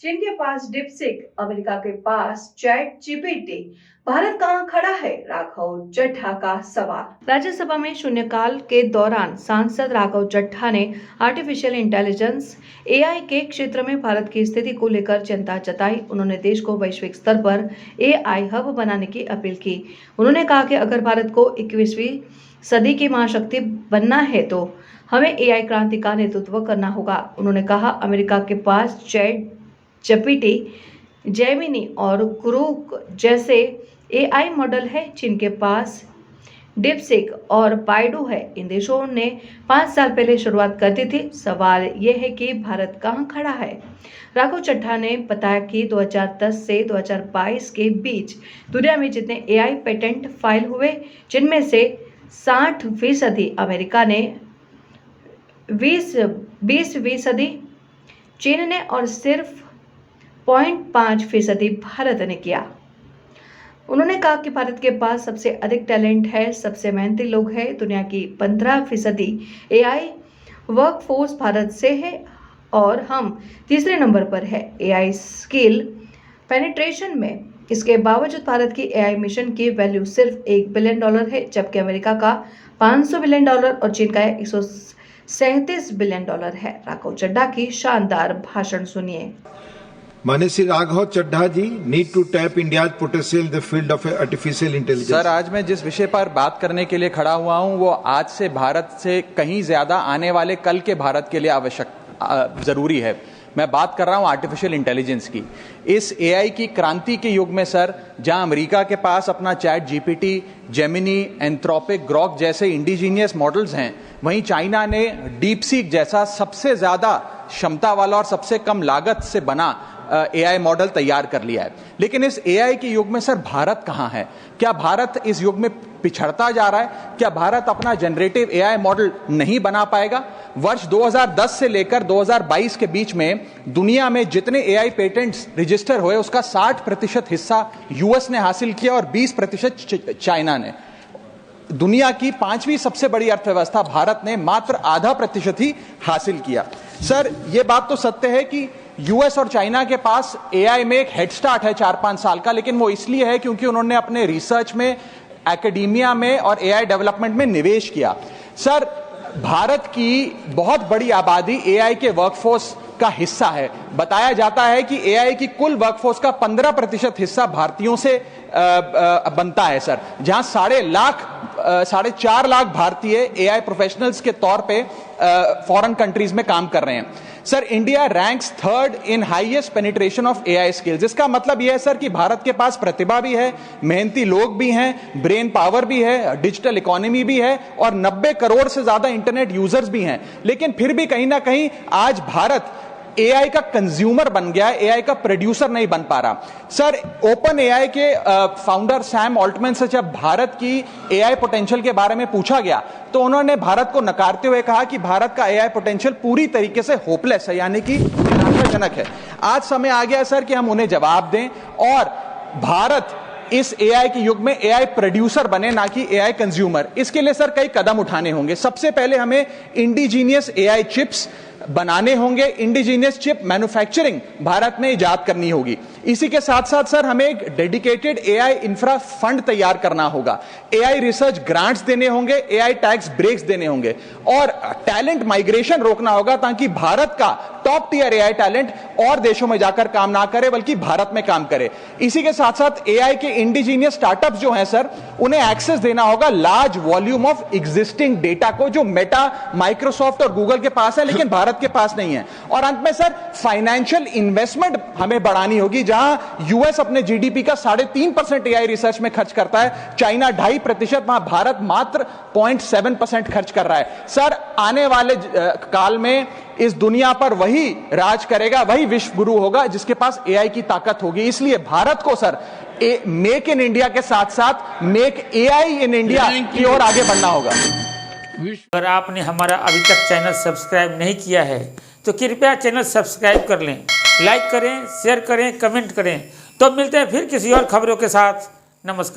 चीन के पास डिपसीक, अमेरिका के पास चैट जीपीटी, भारत कहां खड़ा है? राघव चड्ढा का सवाल। राज्यसभा में शून्यकाल के दौरान सांसद राघव चड्ढा ने आर्टिफिशियल इंटेलिजेंस एआई के क्षेत्र में भारत की स्थिति को लेकर चिंता जताई। उन्होंने देश को वैश्विक स्तर पर एआई हब बनाने की अपील की। उन्होंने कहा कि अगर भारत को 21वीं सदी की महाशक्ति बनना है तो हमें एआई क्रांति का नेतृत्व करना होगा। उन्होंने कहा, अमेरिका के पास चैट जीपीटी, जेमिनी और ग्रोक जैसे एआई मॉडल है। चीन के पास डिपसीक और बाइडू है। इन देशों ने 5 साल पहले शुरुआत कर दी थी। सवाल यह है कि भारत कहां खड़ा है? राघव चड्ढा ने बताया कि 2010 से 2022 के बीच दुनिया में जितने एआई पेटेंट फाइल हुए, जिनमें से 60% अमेरिका ने, 20% चीन ने और सिर्फ 0.5% भारत ने किया। उन्होंने कहा कि भारत के पास सबसे अधिक टैलेंट है, सबसे मेहनती लोग हैं। दुनिया की 15% एआई वर्कफोर्स भारत से है और हम तीसरे नंबर पर है एआई स्किल पेनिट्रेशन में। इसके बावजूद भारत की एआई मिशन की वैल्यू सिर्फ $1 बिलियन है, जबकि अमेरिका का $500 बिलियन और चीन का $137 बिलियन है। राघव चड्ढा की शानदार भाषण सुनिए। माननीय Shri Raghav Chadha ji, need to tap India's potential in the field of artificial intelligence. Sir, आज मैं जिस विषय पर बात करने के लिए खड़ा हुआ हूं वो आज से भारत से कहीं ज्यादा आने वाले कल के भारत के लिए आवश्यक जरूरी है। मैं बात कर रहा हूं आर्टिफिशियल इंटेलिजेंस की। इस एआई की क्रांति के युग में सर, जहां अमेरिका के पास अपना chat GPT, Gemini, Anthropic, Grok जैसे इंडिजीनियस मॉडल्स हैं, वहीं चाइना ने डीपसीक जैसा सबसे ज्यादा क्षमता वाला और सबसे कम लागत से बना एआई मॉडल तैयार कर लिया है। लेकिन इस एआई के युग में सर भारत कहां है? क्या भारत इस युग में पिछड़ता जा रहा है? क्या भारत अपना जनरेटिव एआई मॉडल नहीं बना पाएगा? वर्ष 2010 से लेकर 2022 के बीच में दुनिया में जितने एआई पेटेंट्स रजिस्टर हुए उसका 60% हिस्सा यूएस ने हासिल किया और 20% चाइना ने। दुनिया की 5वीं सबसे बड़ी अर्थव्यवस्था भारत ने मात्र आधा प्रतिशत ही हासिल किया। सर, यह बात तो सत्य है कि यूएस और चाइना के पास एआई में एक हेड स्टार्ट है 4-5 साल का, लेकिन वो इसलिए है क्योंकि उन्होंने अपने रिसर्च में, एकेडमिया में और एआई डेवलपमेंट में निवेश किया। सर, भारत की बहुत बड़ी आबादी एआई के वर्कफोर्स का हिस्सा है। बताया जाता है कि एआई की कुल वर्कफोर्स का 15% हिस्सा भारतीयों से बनता है सर, जहां 4.5 लाख भारतीय एआई प्रोफेशनल्स के तौर पे फॉरेन कंट्रीज में काम कर रहे हैं। Sir, India ranks 3rd in highest penetration of AI skills. इसका मतलब यह है सर कि भारत के पास प्रतिभा भी है, मेहनती लोग भी हैं, ब्रेन पावर भी है, डिजिटल इकोनॉमी भी है और 90 करोड़ से ज्यादा इंटरनेट यूजर्स भी हैं। लेकिन फिर भी कहीं ना कहीं आज भारत एआई का कंज्यूमर बन गया है, एआई का प्रोड्यूसर नहीं बन पा रहा। सर, ओपन एआई के फाउंडर सैम ऑल्टमैन से जब भारत की एआई पोटेंशियल के बारे में पूछा गया तो उन्होंने भारत को नकारते हुए कहा कि भारत का एआई पोटेंशियल पूरी तरीके से होपलेस है, यानी कि निराशाजनक है। आज समय आ गया है सर कि हम उन्हें जवाब दें और भारत इस एआई के युग में एआई प्रोड्यूसर बने, ना कि एआई कंज्यूमर। इसके लिए सर कई कदम उठाने होंगे। सबसे पहले हमें इंडिजीनियस एआई चिप्स बनाने होंगे, इंडिजीनियस चिप मैन्युफैक्चरिंग भारत में इजाद करनी होगी। इसी के साथ साथ सर हमें एक डेडिकेटेड एआई इंफ्रा फंड तैयार करना होगा, एआई रिसर्च ग्रांट्स देने होंगे, एआई टैक्स ब्रेक्स देने होंगे और टैलेंट माइग्रेशन रोकना होगा ताकि भारत का टॉप टियर एआई टैलेंट और देशों में जाकर काम ना करे बल्कि भारत में काम करे। इसी के साथ साथ एआई के इंडिजीनियस स्टार्टअप्स जो हैं सर, उन्हें एक्सेस देना होगा large volume of existing data को, जो मेटा, माइक्रोसॉफ्ट और गूगल के पास है लेकिन भारत के पास नहीं है। और अंत में सर फाइनेंशियल इन्वेस्टमेंट हमें बढ़ानी होगी। जहां यूएस अपने जीडीपी का 3.5% एआई रिसर्च में खर्च करता है, चाइना 2.5%, वहां भारत मात्र 0.7% खर्च कर रहा है। सर, आने वाले काल में इस दुनिया पर वही राज करेगा, वही विश्व गुरु होगा जिसके पास एआई की ताकत होगी। इसलिए भारत को सर मेक इन इंडिया के साथ साथ मेक एआई इन इंडिया की ओर आगे बढ़ना होगा। अगर आपने हमारा अभी तक चैनल सब्सक्राइब नहीं किया है तो कृपया चैनल सब्सक्राइब कर लें, लाइक करें, शेयर करें, कमेंट करें। तो मिलते हैं फिर किसी और खबरों के साथ। नमस्कार।